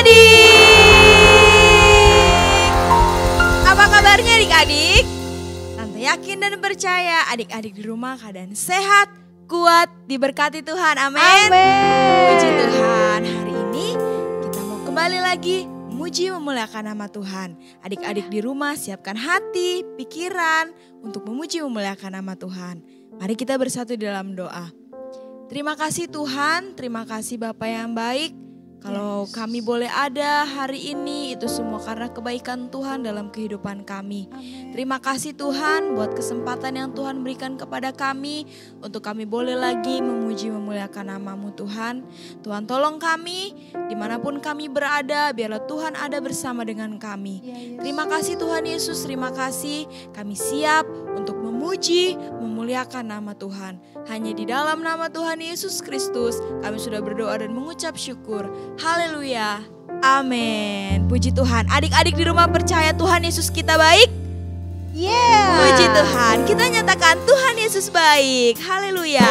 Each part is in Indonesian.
adik-adik. Apa kabarnya adik-adik? Tante yakin dan percaya adik-adik di rumah keadaan sehat, kuat, diberkati Tuhan. Amin. Puji Tuhan, hari ini kita mau kembali lagi memuji memuliakan nama Tuhan. Adik-adik di rumah siapkan hati, pikiran untuk memuji memuliakan nama Tuhan. Mari kita bersatu dalam doa. Terima kasih Tuhan, terima kasih Bapa yang baik. Kalau kami boleh ada hari ini, itu semua karena kebaikan Tuhan dalam kehidupan kami. Terima kasih Tuhan buat kesempatan yang Tuhan berikan kepada kami, untuk kami boleh lagi memuji memuliakan nama-Mu Tuhan. Tuhan tolong kami, dimanapun kami berada, biarlah Tuhan ada bersama dengan kami. Terima kasih Tuhan Yesus, terima kasih. Kami siap untuk memuji, memuliakan nama Tuhan. Hanya di dalam nama Tuhan Yesus Kristus, kami sudah berdoa dan mengucap syukur. Haleluya. Amin. Puji Tuhan. Adik-adik di rumah percaya Tuhan Yesus kita baik? Puji Tuhan. Kita nyatakan Tuhan Yesus baik. Haleluya.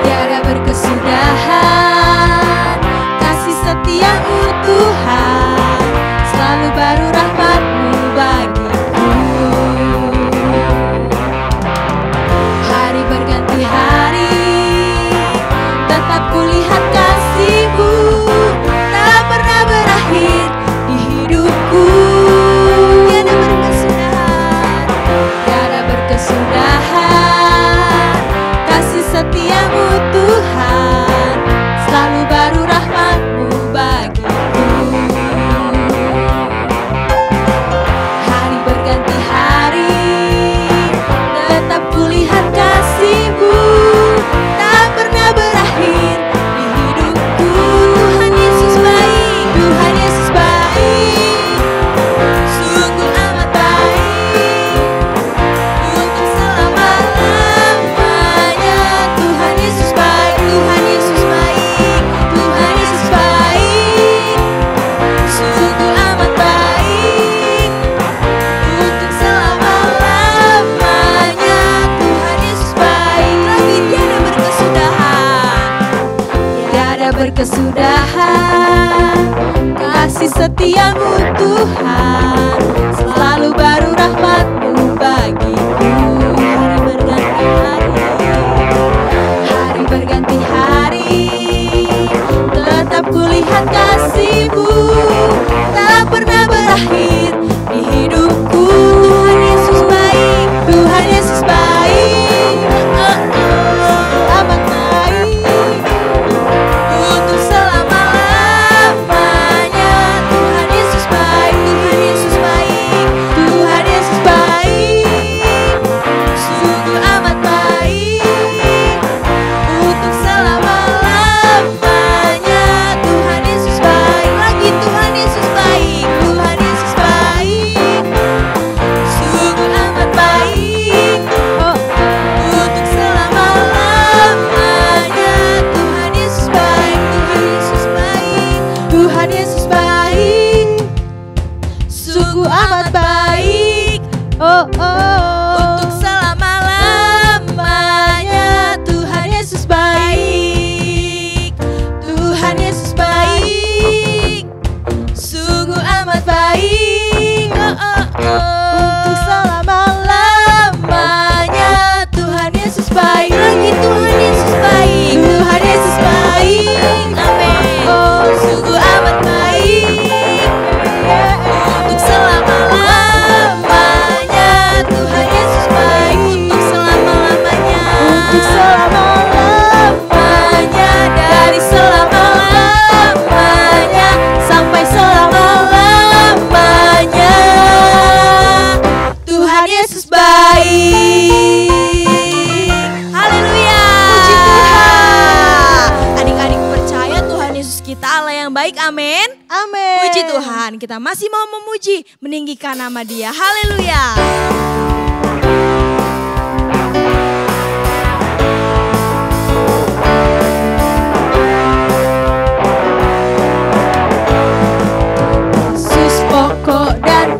Tiada berkesudahan, kasih setiamu Tuhan, selalu baru rahmat-Mu bagiku. Hari berganti hari, tetap kulihat kasih-Mu, tak pernah berakhir di hidupku. Tiada berkesudahan, kasih setiamu Tuhan, selalu baru rahmat-Mu bagiku. Hari berganti hari, tetap kulihat kasih-Mu, tak pernah berakhir di hidupku. Tuhan Yesus baik, Tuhan Yesus baik, sungguh amat baik, untuk selama-lamanya. Tuhan Yesus baik, Tuhan Yesus baik, Tuhan Yesus baik, sungguh amat baik, untuk selama-lamanya. Tuhan Yesus baik, lagi tiada berkesudahan, tiada berkesudahan, kasih setiamu Tuhan, selalu baru rahmat-Mu bagiku. Hari berganti hari, hari berganti hari, tetap kulihat kasih-Mu, tak pernah berakhir di hidupku. Tuhan Yesus baik, Tuhan Yesus baik, amat baik, untuk selama-lamanya. Tuhan Yesus baik, Tuhan Yesus baik, Tuhan Yesus baik, sungguh amat baik, untuk selama-lamanya. Tuhan Yesus baik, lagi Tuhan Yesus baik, Tuhan Yesus baik, sungguh amat baik, untuk selama-lamanya. Tuhan Yesus baik, Tuhan Yesus baik, Tuhan Yesus baik, sungguh amat baik, untuk selama-lamanya. Tuhan Yesus baik, Tuhan Yesus baik, sungguh amat baik, untuk selama-lamanya. Tuhan Yesus baik, lagi Tuhan Yesus baik, Tuhan Yesus baik, amin, sungguh amat baik, untuk selama-lamanya. Tuhan Yesus baik, untuk selama-lamanya, untuk selama-lamanya, dari selama-lamanya sampai selama-lamanya. Tuhan Yesus baik. Haleluya. Puji Tuhan. Adik-adik percaya Tuhan Yesus kita Allah yang baik. Amin. Amin. Puji Tuhan, kita masih mau memuji, meninggikan nama Dia. Haleluya. Yesus pokok dan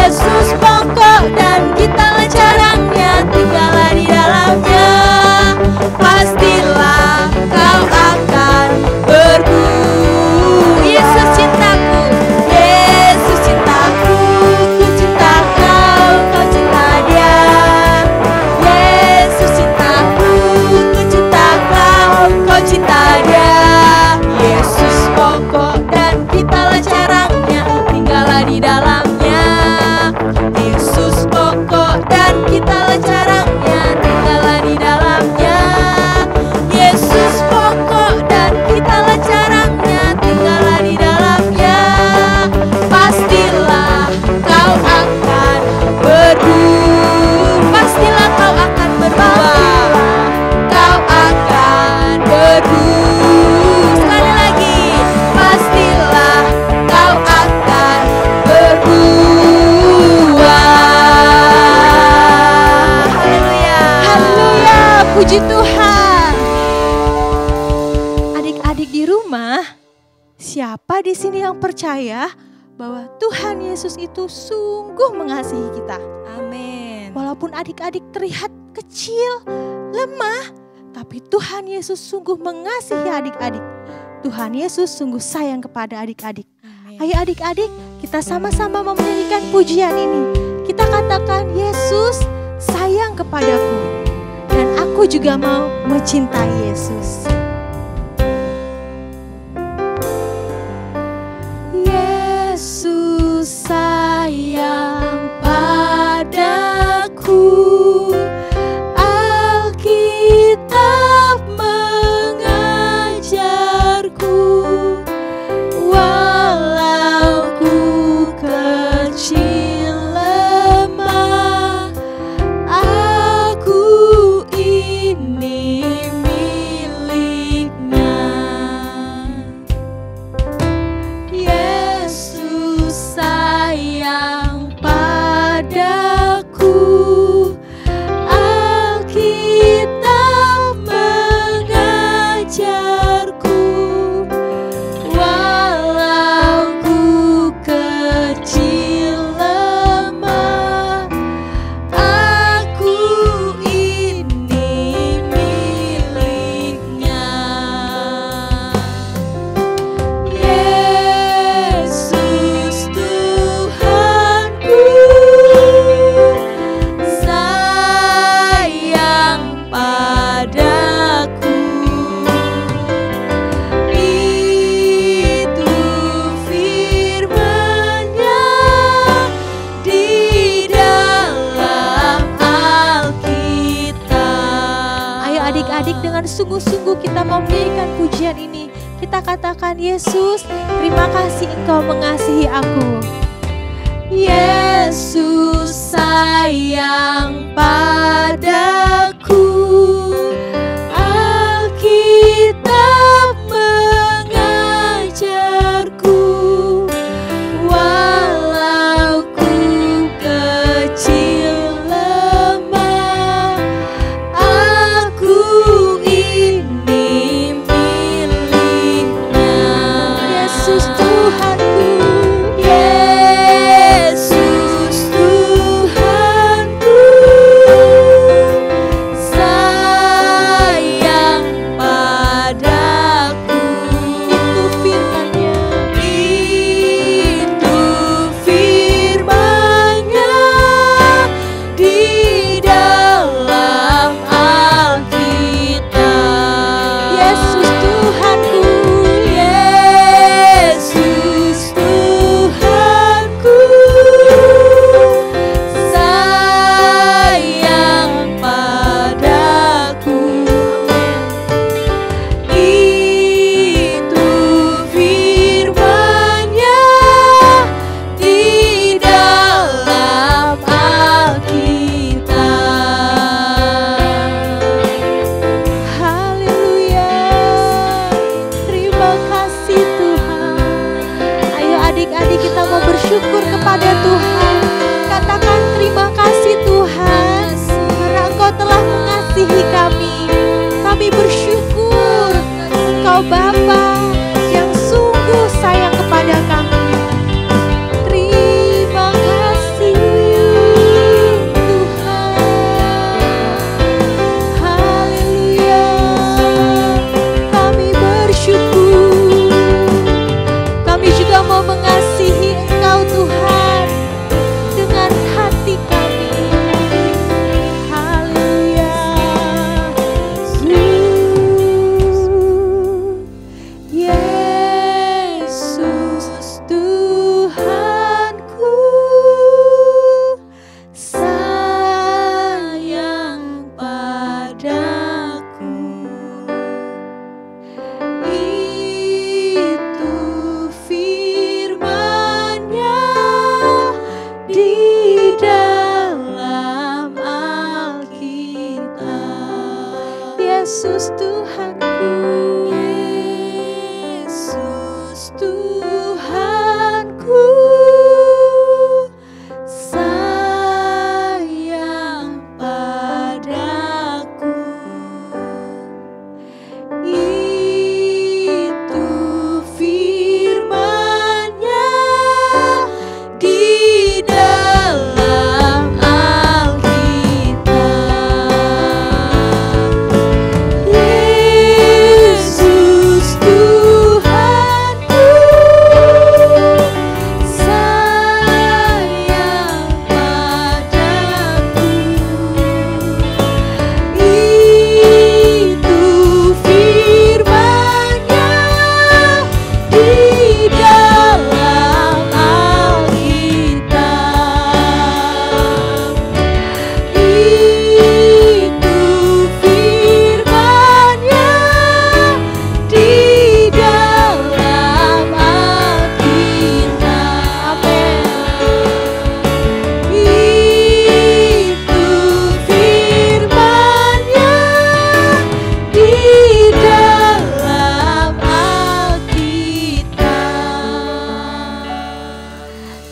Yesus pokok dan kitalah carangnya, tinggallah di dalamnya. Pastilah kau akan berguna. Yesus cintaku, Yesus cintaku, ku cinta kau, kau cinta dia. Yesus cintaku, ku cinta kau, kau cinta dia. Yesus pokok dan kitalah carangnya, tinggallah di dalamnya. Yesus pokok dan kitalah carangnya, tinggallah di dalamnya. Yesus pokok dan kitalah carangnya, tinggallah di dalamnya. Pastilah kau akan berubah. Pastilah kau akan berubah. Kau akan berubah. Sekali lagi, pastilah kau akan berubah. haleluya. Haleluya, puji Tuhan. Adik-adik di rumah, siapa di sini yang percaya bahwa Tuhan Yesus itu sungguh mengasihi kita? Amin. Walaupun adik-adik terlihat kecil, lemah, tapi Tuhan Yesus sungguh mengasihi adik-adik. Tuhan Yesus sungguh sayang kepada adik-adik. Amin. Ayo adik-adik, kita sama-sama menyanyikan pujian ini. Kita katakan, Yesus sayang kepadaku, dan aku juga mau mencintai Yesus. Yesus sayang padaku, Alkitab mengajarku, walau ku kecil lemah, aku ini miliknya. Yesus sayang padaku, Alkitab mengajarku, walau ku kecil lemah, aku ini miliknya. Yesus Tuhanku sayang padaku, itu firman-Nya di dalam Alkitab. Ayo adik-adik, dengan sungguh-sungguh kita mau menyanyikan pujian ini. Kita katakan, Yesus, terima kasih Engkau mengasihi aku. Yesus sayang padaku, Alkitab mengajarku, walau ku kecil lemah, aku ini miliknya. Yesus Tuhanku, Yesus Tuhanku sayang padaku. Itu firman-Nya, itu firman-Nya di dalam Alkitab. Yesus Tuhanku, Yesus Tuhanku sayang padaku. Itu firman-Nya di dalam Alkitab. Haleluya, terima kasih Tuhan. Ayo adik-adik, kita mau bersyukur kepada Tuhan. Katakan terima kasih Tuhan, karena Engkau telah mengasihi kami. Kami bersyukur Engkau Bapa yang sungguh sayang kepada kami. Terima kasih.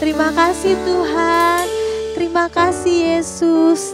Terima kasih Tuhan. Terima kasih Yesus.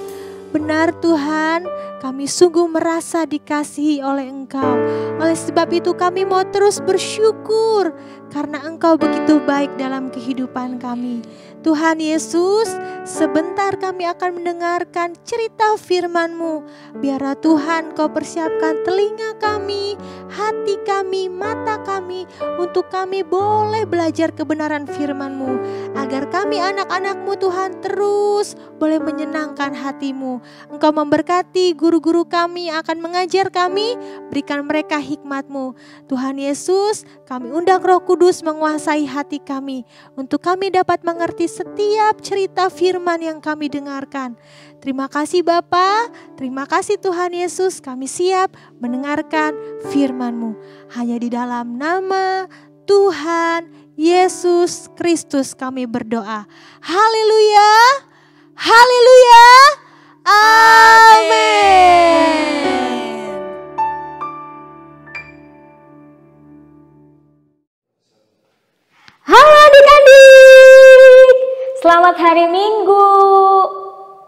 Benar Tuhan, kami sungguh merasa dikasihi oleh Engkau. Oleh sebab itu kami mau terus bersyukur karena Engkau begitu baik dalam kehidupan kami. Tuhan Yesus, sebentar kami akan mendengarkan cerita firman-Mu. Biarlah Tuhan Kau persiapkan telinga kami, hati kami, mata kami, untuk kami boleh belajar kebenaran firman-Mu. Agar kami anak-anak-Mu Tuhan terus boleh menyenangkan hati-Mu. Engkau memberkati guru-guru kami yang akan mengajar kami, berikan mereka hikmat-Mu. Tuhan Yesus, kami undang Roh Kudus menguasai hati kami, untuk kami dapat mengerti setiap cerita firman yang kami dengarkan. Terima kasih Bapa, terima kasih Tuhan Yesus, kami siap mendengarkan firman-Mu. Hanya di dalam nama Tuhan Yesus Kristus kami berdoa. Haleluya, haleluya, amin. Halo adik-adik, selamat hari Minggu.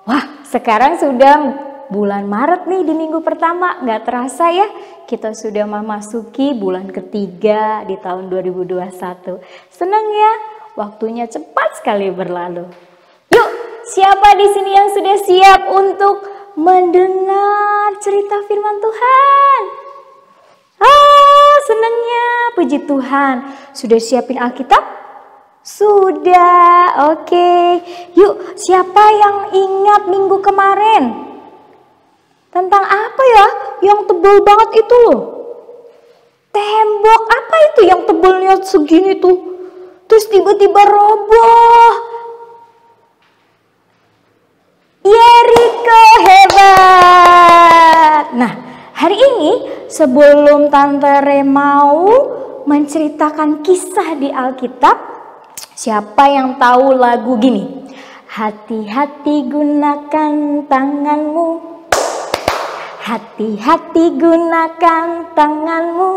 Wah, sekarang sudah bulan Maret nih, di minggu pertama. Gak terasa ya, kita sudah memasuki bulan ketiga di tahun 2021. Senang ya, waktunya cepat sekali berlalu. Yuk, siapa di sini yang sudah siap untuk mendengar cerita firman Tuhan? Senangnya, puji Tuhan. Sudah siapin Alkitab? Sudah, oke. Yuk, siapa yang ingat minggu kemarin? Tentang apa ya? Yang tebal banget itu loh. Tembok apa itu yang tebalnya segini tuh? Terus tiba-tiba roboh. Yeriko, hebat. Nah, hari ini sebelum Tante Re mau menceritakan kisah di Alkitab, siapa yang tahu lagu gini? Hati-hati gunakan tanganmu, hati-hati gunakan tanganmu,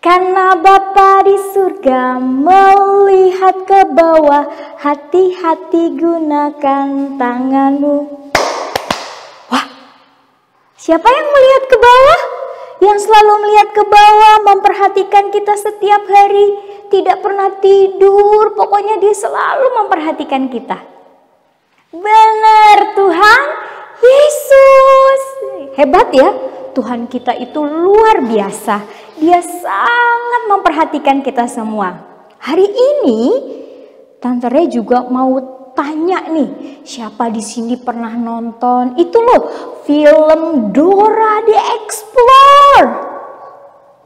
karena Bapa di surga melihat ke bawah. Hati-hati gunakan tanganmu. Wah, siapa yang melihat ke bawah? Yang selalu melihat ke bawah, memperhatikan kita setiap hari, tidak pernah tidur, pokoknya dia selalu memperhatikan kita. Benar, Tuhan Yesus. Hebat ya, Tuhan kita itu luar biasa. Dia sangat memperhatikan kita semua. Hari ini Tante Re juga mau tanya nih, siapa di sini pernah nonton itu loh, film Dora the Explorer?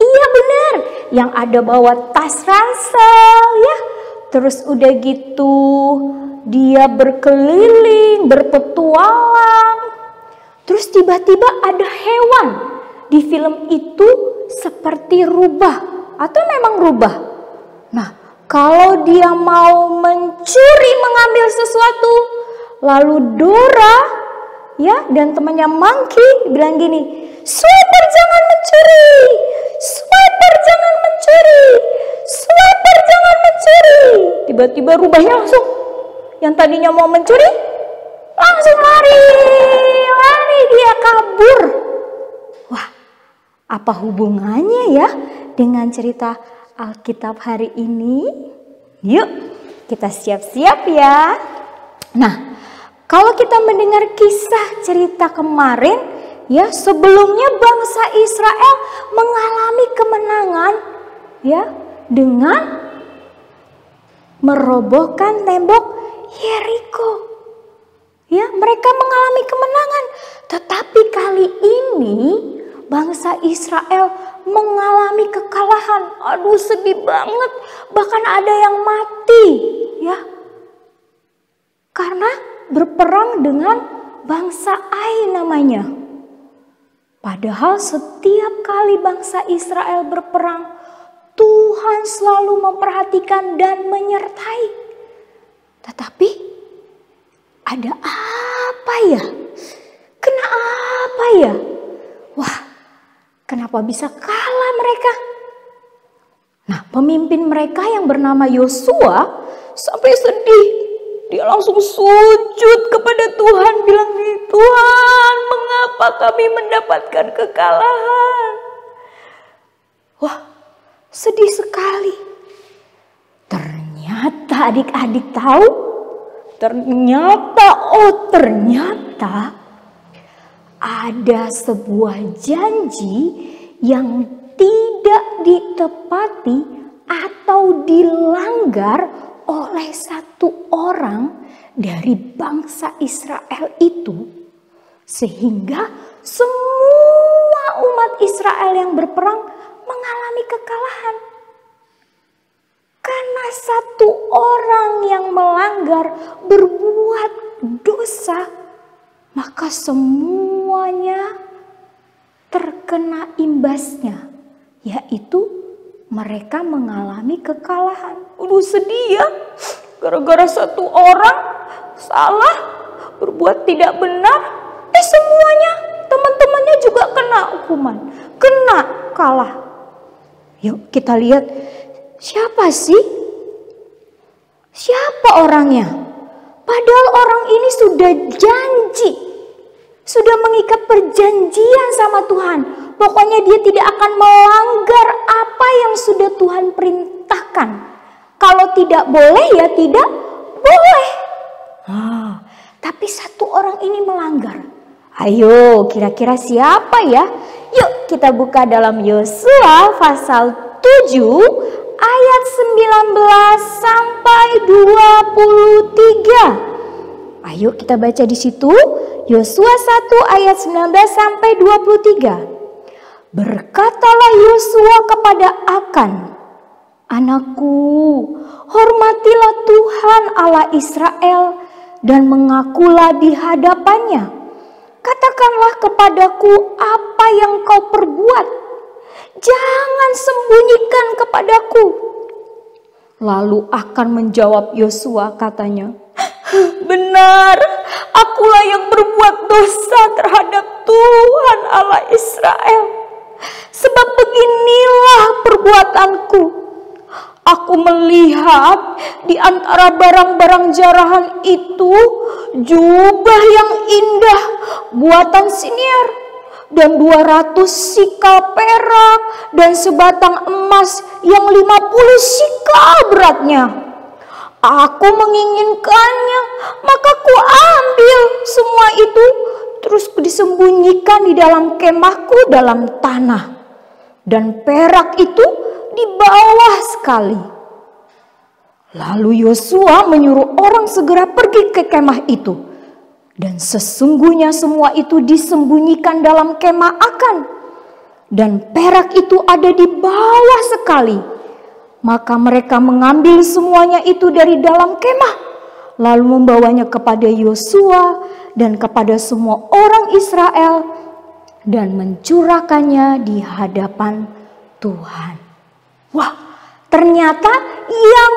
Iya benar, yang ada bawa tas ransel ya. Terus udah gitu dia berkeliling, berpetualang. Terus tiba-tiba ada hewan di film itu seperti rubah atau memang rubah. Nah, kalau dia mau mencuri, mengambil sesuatu, lalu Dora ya dan temannya Monkey bilang gini, "Sweeper jangan mencuri, Sweeper jangan mencuri, Sweeper jangan mencuri." Tiba-tiba rubahnya langsung, yang tadinya mau mencuri langsung lari dia kabur. Wah, apa hubungannya ya dengan cerita Alkitab hari ini? Yuk, kita siap-siap ya. Nah, kalau kita mendengar kisah cerita kemarin, ya sebelumnya bangsa Israel mengalami kemenangan ya dengan merobohkan tembok Yeriko. Ya, mereka mengalami kemenangan. Tetapi kali ini bangsa Israel mengalami kekalahan. Aduh, sedih banget. Bahkan ada yang mati, ya. Karena berperang dengan bangsa Ai namanya. Padahal setiap kali bangsa Israel berperang, Tuhan selalu memperhatikan dan menyertai. Tetapi ada apa ya? Kenapa ya? Wah, kenapa bisa kalah mereka? Nah, pemimpin mereka yang bernama Yosua sampai sedih. Dia langsung sujud kepada Tuhan, bilang, Tuhan, mengapa kami mendapatkan kekalahan? Wah, sedih sekali. Ternyata adik-adik tahu, ternyata ada sebuah janji yang tidak ditepati atau dilanggar oleh satu orang dari bangsa Israel itu, sehingga semua umat Israel yang berperang mengalami kekalahan. Karena satu orang yang melanggar, berbuat dosa, maka semuanya terkena imbasnya, yaitu mereka mengalami kekalahan. Sedih ya, gara-gara satu orang salah, berbuat tidak benar, semuanya, teman-temannya juga kena hukuman, kena kalah. Yuk kita lihat, siapa sih? Siapa orangnya? Padahal orang ini sudah janji, sudah mengikat perjanjian sama Tuhan. Pokoknya dia tidak akan melanggar apa yang sudah Tuhan perintahkan. Kalau tidak boleh ya tidak boleh. Tapi satu orang ini melanggar. Ayo, kira-kira siapa ya? Yuk kita buka dalam Yosua pasal 7 ayat 19 sampai 23. Ayo kita baca di situ. Yosua 1 ayat 19 sampai 23. Berkatalah Yosua kepada Akan, anakku, hormatilah Tuhan Allah Israel dan mengakulah di hadapannya. Katakanlah kepadaku apa yang kau perbuat. Jangan sembunyikan kepadaku. Lalu Akan menjawab Yosua, katanya, benar, akulah yang berbuat dosa terhadap Tuhan Allah Israel. Sebab beginilah perbuatanku. Aku melihat di antara barang-barang jarahan itu jubah yang indah buatan Siniar dan 200 sikal perak dan sebatang emas yang 50 sikal beratnya. Aku menginginkannya, maka ku ambil semua itu, terus disembunyikan di dalam kemahku dalam tanah. Dan perak itu di bawah sekali. Lalu Yosua menyuruh orang segera pergi ke kemah itu. Dan sesungguhnya semua itu disembunyikan dalam kemah Akan. Dan perak itu ada di bawah sekali. Maka mereka mengambil semuanya itu dari dalam kemah, lalu membawanya kepada Yosua dan kepada semua orang Israel dan mencurahkannya di hadapan Tuhan. Wah, ternyata yang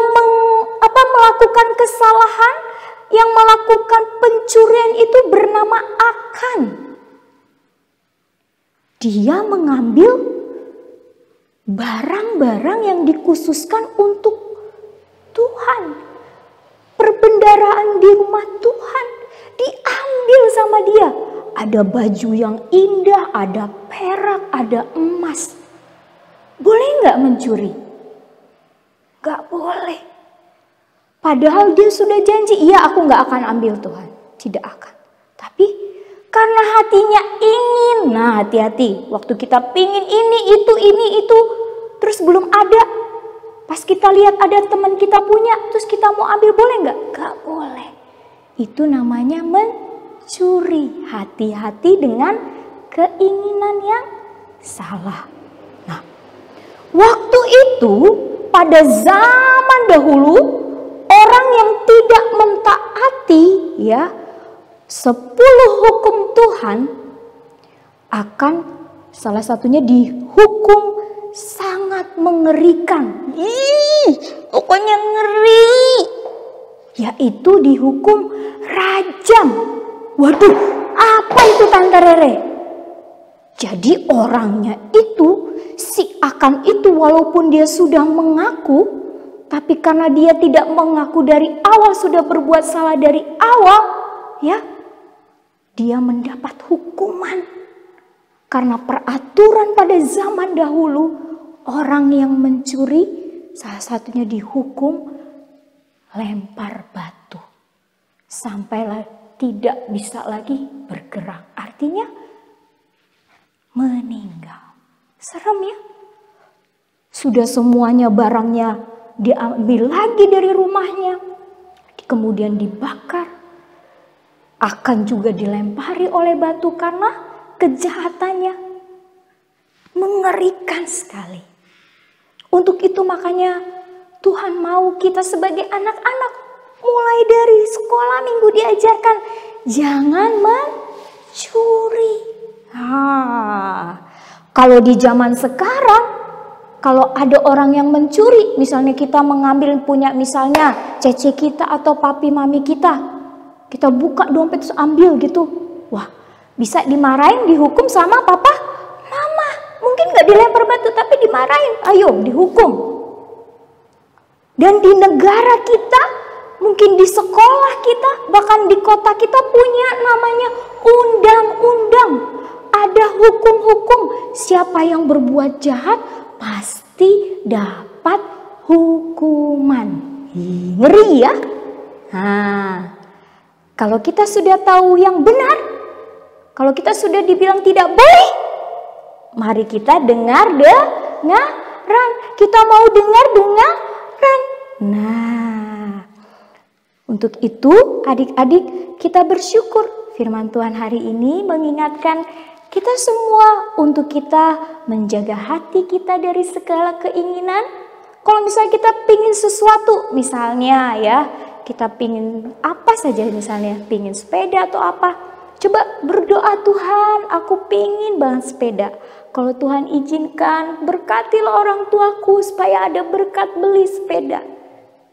melakukan kesalahan, yang melakukan pencurian itu bernama Akan. Dia mengambil barang-barang yang dikhususkan untuk Tuhan. Perbendaharaan di rumah Tuhan diambil sama dia. Ada baju yang indah, ada perak, ada emas. Boleh nggak mencuri? Nggak boleh. Padahal dia sudah janji, iya aku nggak akan ambil Tuhan. Tidak akan. Tapi karena hatinya ingin, nah hati-hati. Waktu kita pingin ini, itu, terus belum ada. Pas kita lihat ada teman kita punya, terus kita mau ambil, boleh nggak? Nggak boleh. Itu namanya mencuri. Hati-hati dengan keinginan yang salah. Nah, waktu itu pada zaman dahulu, orang yang tidak mentaati ya 10 hukum Tuhan akan salah satunya dihukum sangat mengerikan. Pokoknya ngeri. Yaitu dihukum rajam. Waduh, apa itu Tante Rere? Jadi orangnya itu, si Akan itu walaupun dia sudah mengaku Tapi karena dia tidak mengaku dari awal, sudah berbuat salah dari awal, ya, dia mendapat hukuman. Karena peraturan pada zaman dahulu, orang yang mencuri salah satunya dihukum lempar batu. Sampailah tidak bisa lagi bergerak. Artinya meninggal. Serem ya. Sudah semuanya barangnya diambil lagi dari rumahnya. Kemudian dibakar. Akan juga dilempari oleh batu karena kejahatannya. Mengerikan sekali. Untuk itu makanya Tuhan mau kita sebagai anak-anak mulai dari sekolah minggu diajarkan jangan mencuri. Kalau di zaman sekarang, kalau ada orang yang mencuri, misalnya kita mengambil punya misalnya cece kita atau papi mami kita buka dompet terus ambil gitu, wah bisa dimarahin, dihukum sama papa, mama. Mungkin gak dilempar batu tapi dimarahin, ayo dihukum. Dan di negara kita, mungkin di sekolah kita, bahkan di kota kita punya namanya undang-undang. Ada hukum-hukum, siapa yang berbuat jahat pasti dapat hukuman. Ngeri ya. Kalau kita sudah tahu yang benar, kalau kita sudah dibilang tidak boleh, mari kita dengar dengaran. Kita mau dengar dengaran. Nah, untuk itu adik-adik kita bersyukur firman Tuhan hari ini mengingatkan kita semua untuk kita menjaga hati kita dari segala keinginan. Kalau misalnya kita pingin sesuatu, misalnya ya, kita pingin apa saja, misalnya pingin sepeda atau apa, coba berdoa, Tuhan aku pingin banget sepeda. Kalau Tuhan izinkan, berkatilah orang tuaku supaya ada berkat beli sepeda.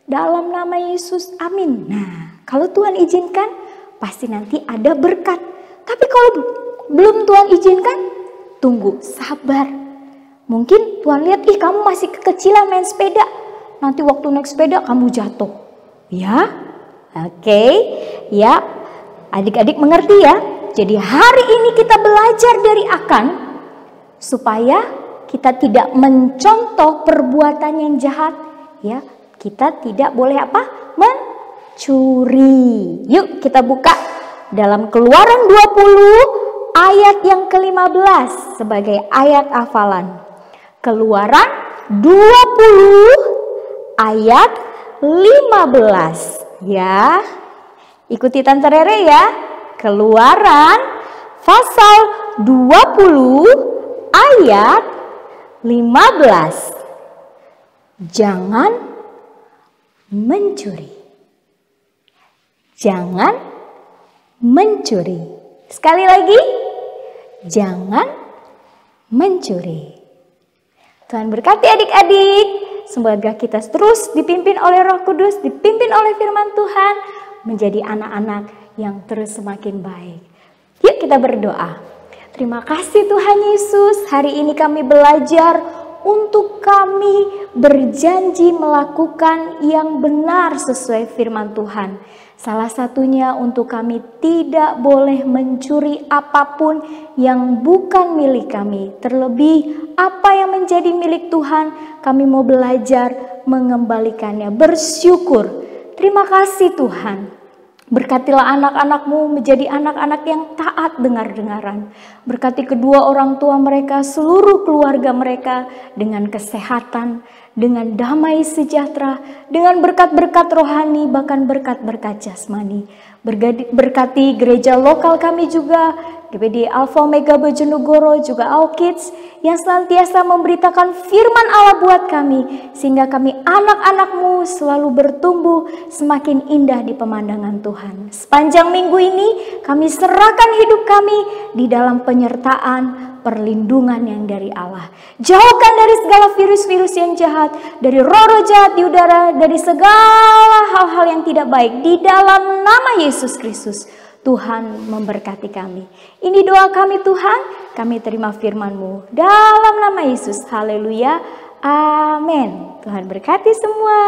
Dalam nama Yesus, amin. Nah, kalau Tuhan izinkan, pasti nanti ada berkat. Tapi kalau belum Tuhan izinkan, tunggu, sabar. Mungkin Tuhan lihat, kamu masih kekecilan main sepeda. Nanti waktu naik sepeda kamu jatuh. Ya, oke. Ya, adik-adik mengerti ya. Jadi hari ini kita belajar dari Akan, supaya kita tidak mencontoh perbuatan yang jahat. Ya, kita tidak boleh apa? Mencuri. Yuk kita buka dalam Keluaran 20 ayat yang ke-15 sebagai ayat hafalan. Keluaran 20 ayat 15 ya. Ikuti Tante Rere ya. Keluaran pasal 20 ayat 15. Jangan mencuri. Jangan mencuri. Sekali lagi, jangan mencuri. Tuhan berkati adik-adik. Semoga kita terus dipimpin oleh Roh Kudus, dipimpin oleh firman Tuhan, menjadi anak-anak yang terus semakin baik. Yuk kita berdoa. Terima kasih Tuhan Yesus, hari ini kami belajar untuk kami berjanji melakukan yang benar sesuai firman Tuhan. Salah satunya untuk kami tidak boleh mencuri apapun yang bukan milik kami. Terlebih apa yang menjadi milik Tuhan, kami mau belajar mengembalikannya. Bersyukur. Terima kasih Tuhan. Berkatilah anak-anakmu menjadi anak-anak yang taat dengar-dengaran. Berkati kedua orang tua mereka, seluruh keluarga mereka dengan kesehatan, dengan damai sejahtera, dengan berkat-berkat rohani, bahkan berkat-berkat jasmani. Berkati gereja lokal kami juga, GPD Alpha Omega Bojonegoro, juga All Kids, yang senantiasa memberitakan firman Allah buat kami, sehingga kami anak-anakmu selalu bertumbuh semakin indah di pemandangan Tuhan. Sepanjang minggu ini kami serahkan hidup kami di dalam penyertaan perlindungan yang dari Allah. Jauhkan dari segala virus-virus yang jahat, dari roh-roh jahat di udara, dari segala hal-hal yang tidak baik. Di dalam nama Yesus Kristus, Tuhan memberkati kami. Ini doa kami Tuhan, kami terima firman-Mu. Dalam nama Yesus, haleluya, Amin. Tuhan berkati semua.